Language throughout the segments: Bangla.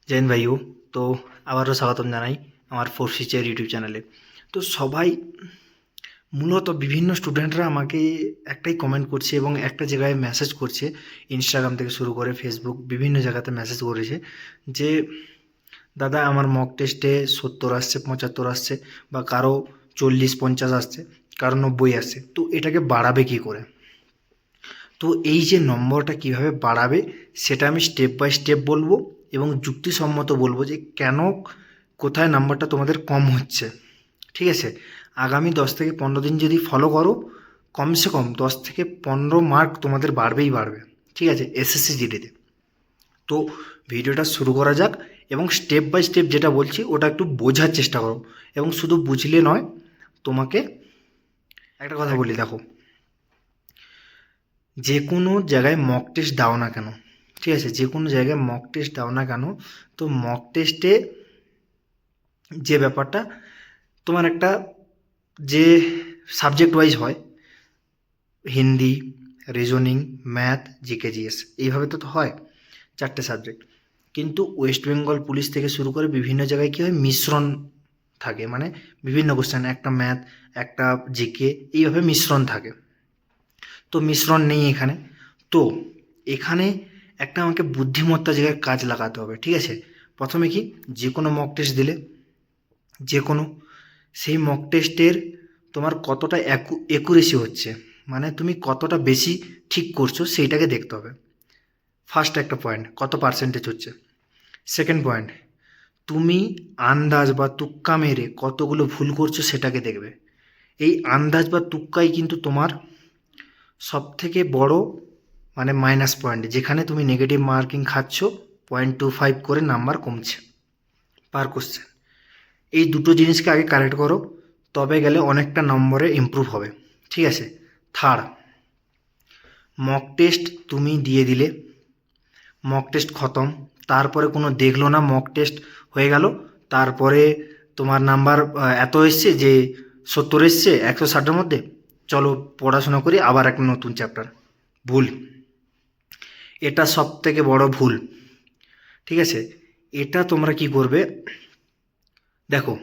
জৈন ভাইও। তো আবারও স্বাগতম জানাই আমার ফোর্সিচের ইউটিউব চ্যানেলে। তো সবাই মূলত বিভিন্ন স্টুডেন্টরা আমাকে একটাই কমেন্ট করছে এবং একটা জায়গায় মেসেজ করছে, ইনস্টাগ্রাম থেকে শুরু করে ফেসবুক বিভিন্ন জায়গাতে মেসেজ করেছে যে দাদা আমার মক টেস্টে 70 আসছে, 75 আসছে, বা কারো 40-50 আসছে, কারো 90 আসছে, তো এটাকে বাড়াবে কী করে? তো এই যে নম্বরটা কিভাবে বাড়াবে সেটা আমি স্টেপ বাই স্টেপ বলবো এবং যুক্তিসম্মত বলবো যে কেন, কোথায় নাম্বারটা তোমাদের কম হচ্ছে। ঠিক আছে, আগামী 10 থেকে 15 দিন যদি ফলো করো, কমসে কম 10 থেকে 15 মার্ক তোমাদের বাড়বেই বাড়বে। ঠিক আছে, এসএসসি জিডিতে। তো ভিডিওটা শুরু করা যাক এবং স্টেপ বাই স্টেপ যেটা বলছি ওটা একটু বোঝার চেষ্টা করো, এবং শুধু বুঝলে নয়, তোমাকে একটা কথা বলি, দেখো, যে কোনো জায়গায় মক টেস্ট দাও না কেন, ঠিক আছে, যে কোনো জায়গায় মক টেস্ট দাও না কেন, তো মক টেস্টে যে ব্যাপারটা তোমার একটা যে সাবজেক্ট ওয়াইজ হয়, Hindi, reasoning, math, GK, GS, এইভাবে তো হয় 4টে সাবজেক্ট। কিন্তু ওয়েস্ট বেঙ্গল পুলিশ থেকে শুরু করে বিভিন্ন জায়গায় কী হয়, মিশ্রণ থাকে, মানে বিভিন্ন কোশ্চেন, একটা ম্যাথ, একটা জিকে, এইভাবে মিশ্রণ থাকে। তো মিশ্রণ নেই এখানে। তো এখানে একটা আমাকে বুদ্ধিমত্তা জায়গায় কাজ লাগাতে হবে। ঠিক আছে, প্রথমে কি, যে কোনো মক টেস্ট দিলে, যে কোনো, সেই মক টেস্টের তোমার কতটা অ্যাকুরেসি হচ্ছে, মানে তুমি কতটা বেশি ঠিক করছো সেইটাকে দেখতে হবে। ফার্স্ট একটা পয়েন্ট, কত পার্সেন্টেজ হচ্ছে। সেকেন্ড পয়েন্ট, তুমি আন্দাজ বা তুক্কা মেরে কতগুলো ভুল করছো সেটাকে দেখবে। এই আন্দাজ বা তুক্কাই কিন্তু তোমার সবথেকে বড় মানে মাইনাস পয়েন্ট, যেখানে তুমি নেগেটিভ মার্কিং খাচ্ছ, 0.25 করে নাম্বার কমছে পার কোশ্চেন। এই দুটো জিনিসকে আগে কারেক্ট করো, তবে গেলে অনেকটা নম্বরে ইমপ্রুভ হবে। ঠিক আছে। থার্ড, মক টেস্ট তুমি দিয়ে দিলে, মক টেস্ট খতম, তারপরে কোনো দেখলো না, মক টেস্ট হয়ে গেল, তারপরে তোমার নাম্বার এত এসছে যে 70 এসছে 160-এর মধ্যে, চলো পড়াশোনা করি আবার একটা নতুন চ্যাপ্টার। ভুল, এটা সব থেকে বড় ভুল। ঠিক আছে, এটা তোমরা কি করবে, দেখো,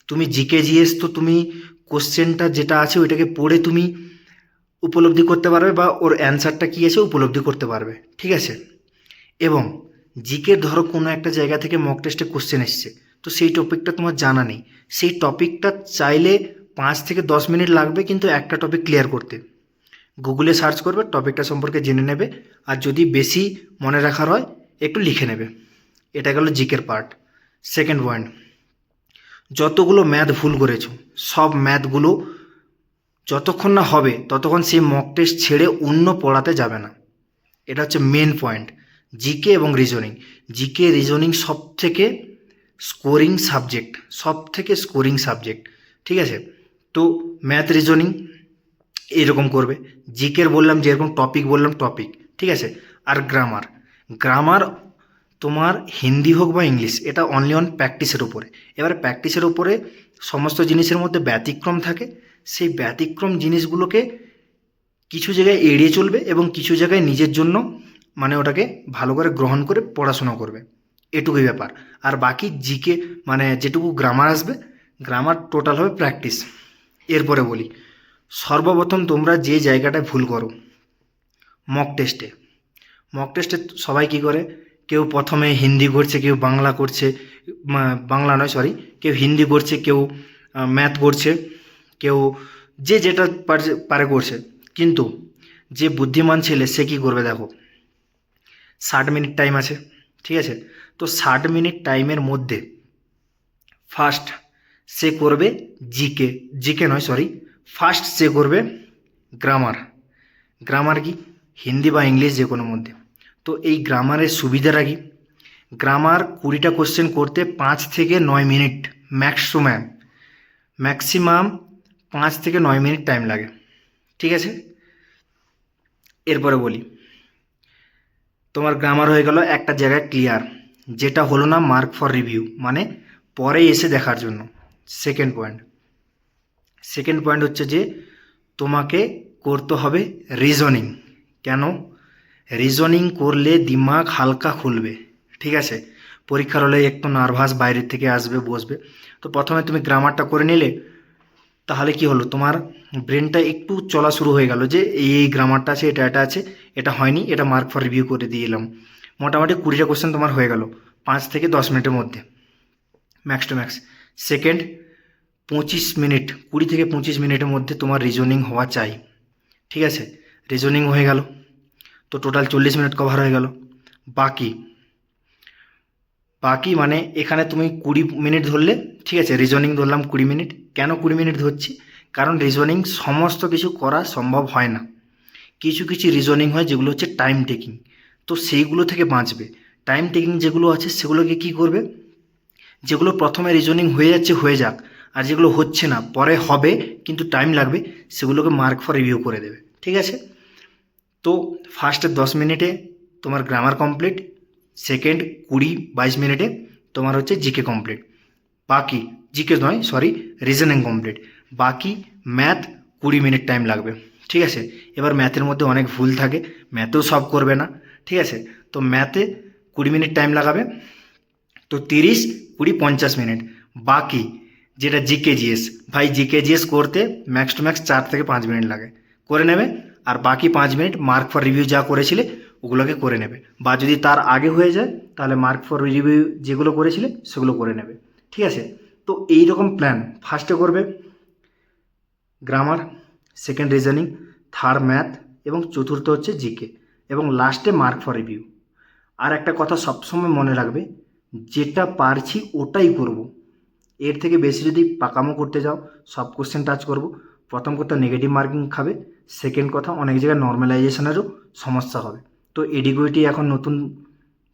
তুমি জিকে জিএস তো তুমি কোশ্চেনটা যেটা আছে ওইটাকে পড়ে তুমি উপলব্ধি করতে পারবে, বা ওর অ্যান্সারটা কী আছে উপলব্ধি করতে পারবে। ঠিক আছে, এবং জিকে ধরো কোনো একটা জায়গা থেকে মক টেস্টে কোশ্চেন এসছে, তো সেই টপিকটা তোমার জানা নেই, সেই টপিকটা চাইলে 5 থেকে 10 মিনিট লাগবে কিন্তু একটা টপিক ক্লিয়ার করতে। গুগলে সার্চ করবে, টপিকটা সম্পর্কে জেনে নেবে, আর যদি বেশি মনে রাখার হয় একটু লিখে নেবে। এটা গেল জিকের পার্ট। সেকেন্ড পয়েন্ট, যতগুলো ম্যাথ ভুল করেছো সব ম্যাথগুলো যতক্ষণ না হবে ততক্ষণ সেই মক টেস্ট ছেড়ে অন্য পড়াতে যাবে না। এটা হচ্ছে মেন পয়েন্ট। জিকে এবং রিজনিং, জিকে রিজনিং সব থেকে স্কোরিং সাবজেক্ট, সব থেকে স্কোরিং সাবজেক্ট। ঠিক আছে, তো ম্যাথ রিজনিং এরকম করবে, জিকের বললাম যেরকম টপিক বললাম টপিক। ঠিক আছে, আর গ্রামার, গ্রামার তোমার হিন্দি হোক বা ইংলিশ, এটা অনলি অন প্র্যাকটিসের উপরে। এবার প্র্যাকটিসের উপরে সমস্ত জিনিসের মধ্যে ব্যতিক্রম থাকে, সেই ব্যতিক্রম জিনিসগুলোকে কিছু জায়গায় এড়িয়ে চলবে এবং কিছু জায়গায় নিজের জন্য মানে ওটাকে ভালো করে গ্রহণ করে পড়াশোনা করবে, এটুকুই ব্যাপার। আর বাকি জিকে মানে যেটুকু গ্রামার আসবে, গ্রামার টোটাল হবে প্র্যাকটিস। এরপরে বলি, সর্বপ্রথম তোমরা যে জায়গাটায় ভুল করো মক টেস্টে, মক টেস্টে সবাই কী করে, কেউ প্রথমে হিন্দি করছে, কেউ বাংলা করছে, বাংলা নয় সরি, কেউ হিন্দি করছে, কেউ ম্যাথ করছে, কেউ যে যেটা পারে করছে। কিন্তু যে বুদ্ধিমান ছেলে সে কী করবে, দেখো 60 মিনিট টাইম আছে। ঠিক আছে, তো 60 মিনিট টাইমের মধ্যে ফার্স্ট সে করবে জিকে, জিকে নয় সরি, ফার্স্ট সে করবে গ্রামার। গ্রামার কি, হিন্দি বা ইংলিশ যে কোনো মধ্যে। তো এই গ্রামারের সুবিধাটা কি, গ্রামার 20টা কোশ্চেন করতে 5 থেকে 9 মিনিট ম্যাক্সিমাম, ম্যাক্সিমাম 5 থেকে 9 মিনিট টাইম লাগে। ঠিক আছে, এরপরে বলি, তোমার গ্রামার হয়ে গেল একটা জায়গায় ক্লিয়ার, যেটা হলো না মার্ক ফর রিভিউ, মানে পরে এসে দেখার জন্য। সেকেন্ড পয়েন্ট, সেকেন্ড পয়েন্ট হচ্ছে যে তোমাকে করতে হবে রিজনিং। কেন? রিজনিং করলে দিমাগ হালকা খুলবে। ঠিক আছে, পরীক্ষার হলে একটু নার্ভাস, বাইরের থেকে আসবে বসবে। তো প্রথমে তুমি গ্রামারটা করে নিলে, তাহলে কি হলো, তোমার ব্রেনটা একটু চলা শুরু হয়ে গেল যে এই গ্রামারটা আছে, এটা আছে, এটা হয়নি, এটা মার্ক ফর রিভিউ করে দিয়ে এলাম। মোটামুটি 20টা কোশ্চেন তোমার হয়ে গেল 5 থেকে 10 মিনিটের মধ্যে, max to max. Second, 25 minute, 20 থেকে 25 মিনিটের মধ্যে তোমার রিজনিং হওয়া চাই। ঠিক আছে, রিজনিং হয়ে গেল, তো টোটাল 40 মিনিট কভার হয়ে গেল। বাকি বাকি মানে এখানে তুমি 20 মিনিট ধরলে, ঠিক আছে, রিজনিং ধরলাম 20 মিনিট। কেন 20 মিনিট ধরছি? কারণ রিজনিং সমস্ত কিছু করা সম্ভব হয় না। কিছু কিছু রিজনিং হয় যেগুলো হচ্ছে টাইম টেকিং, তো সেইগুলো থেকে বাঁচবে। টাইম টেকিং যেগুলো আছে সেগুলোকে কি করবে, যেগুলো প্রথমে রিজনিং হয়ে যাচ্ছে হয়ে যাক, আর যেগুলো হচ্ছে না পরে হবে কিন্তু টাইম লাগবে, সেগুলোকে মার্ক ফর রিভিউ করে দেবে। ঠিক আছে, তো ফার্স্টের 10 মিনিটে তোমার গ্রামার কমপ্লিট, সেকেন্ড 20-22 মিনিটে তোমার হচ্ছে জিকে কমপ্লিট, বাকি জিকে নয় সরি, রিজনিং কমপ্লিট। বাকি ম্যাথ 20 মিনিট টাইম লাগবে। ঠিক আছে, এবার ম্যাথের মধ্যে অনেক ভুল থাকে, ম্যাথেও সব করবে না। ঠিক আছে, তো ম্যাথে 20 মিনিট টাইম লাগাবে, তো 30, 20, 50 মিনিট। বাকি যেটা জিকে জিএস, ভাই জিকে জিএস করতে ম্যাক্স টু ম্যাক্স 4 থেকে 5 মিনিট লাগে, করে নেবে। আর বাকি 5 মিনিট মার্ক ফর রিভিউ যা করেছিলে ওগুলোকে করে নেবে, বা যদি তার আগে হয়ে যায় তাহলে মার্ক ফর রিভিউ যেগুলো করেছিলে সেগুলো করে নেবে। ঠিক আছে, তো এই রকম প্ল্যান, ফার্স্টে করবে grammar, second reasoning, third math, এবং চতুর্থ হচ্ছে জিকে, এবং লাস্টে মার্ক ফর রিভিউ। আর একটা কথা সবসময় মনে রাখবে, যেটা পারছি ওটাই করব। এর থেকে বেশি যদি পাকামো করতে যাও, সব কোশ্চেন টাচ করব, প্রথম কথা নেগেটিভ মার্কিং খাবে, সেকেন্ড কথা অনেক জায়গায় নর্মালাইজেশনেরও সমস্যা হবে। তো এডিকুইটি এখন নতুন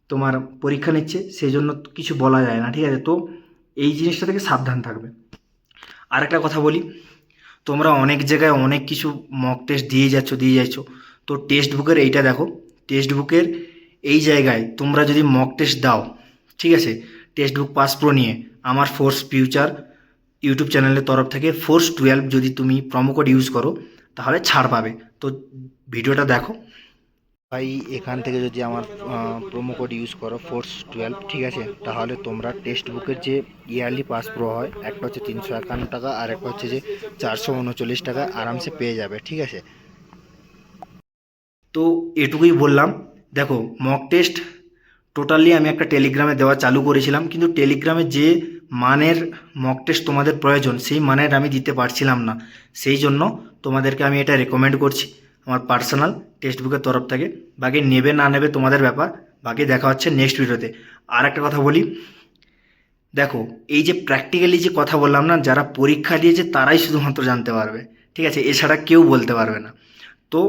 তোমার পরীক্ষা নিচ্ছে, সেই জন্য কিছু বলা যায় না। ঠিক আছে, তো এই জিনিসটা থেকে সাবধান থাকবে। আর একটা কথা বলি, তোমরা অনেক জায়গায় অনেক কিছু মক টেস্ট দিয়ে যাচ্ছ, তো টেক্সট বুকের এইটা দেখো, টেক্সট বুকের এই জায়গায় তোমরা যদি মক টেস্ট দাও, ঠিক আছে, টেক্সট বুক পাস প্রো নিয়ে আমার ফোর্স ফিউচার ইউটিউব চ্যানেলের তরফ থেকে ফোর্স 12 যদি তুমি প্রোমো কোড ইউজ করো তাহলে ছাড় পাবে। তো ভিডিওটা দেখো ভাই, এখান থেকে যদি আমার প্রোমো কোড ইউজ করো ফোর্স 12, ঠিক আছে, তাহলে তোমরা টেক্সট বুকের যে ইয়ারলি পাস প্রো হয়, একটা হচ্ছে 351 টাকা আর একটা হচ্ছে যে 439 টাকা আরামসে পেয়ে যাবে। ঠিক আছে, তো এটুকুই বললাম। দেখো মক টেস্ট টোটালি আমি একটা টেলিগ্রামে দেওয়া চালু করেছিলাম, কিন্তু টেলিগ্রামে যে মানের মক টেস্ট তোমাদের প্রয়োজন সেই মানের আমি দিতে পারছিলাম না, সেই জন্য তোমাদেরকে আমি এটা রেকমেন্ড করছি আমার পার্সোনাল টেক্সট বুকের তরফ থেকে। বাকি নেবে না নেবে তোমাদের ব্যাপার, বাকি দেখা হচ্ছে নেক্সট ভিডিওতে। আর একটা কথা বলি, দেখো এই যে প্র্যাকটিক্যালি যে কথা বললাম না, যারা পরীক্ষা দিয়েছে তারাই শুধুমাত্র জানতে পারবে। ঠিক আছে, এছাড়া কেউ বলতে পারবে না। তো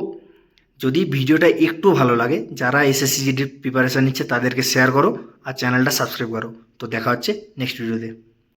যদি ভিডিওটা একটু ভালো লাগে, যারা এসএসসি জিডির প্রিপারেশান নিচ্ছে তাদেরকে শেয়ার করো, আর চ্যানেলটা সাবস্ক্রাইব করো। তো দেখা হচ্ছে নেক্সট ভিডিওতে।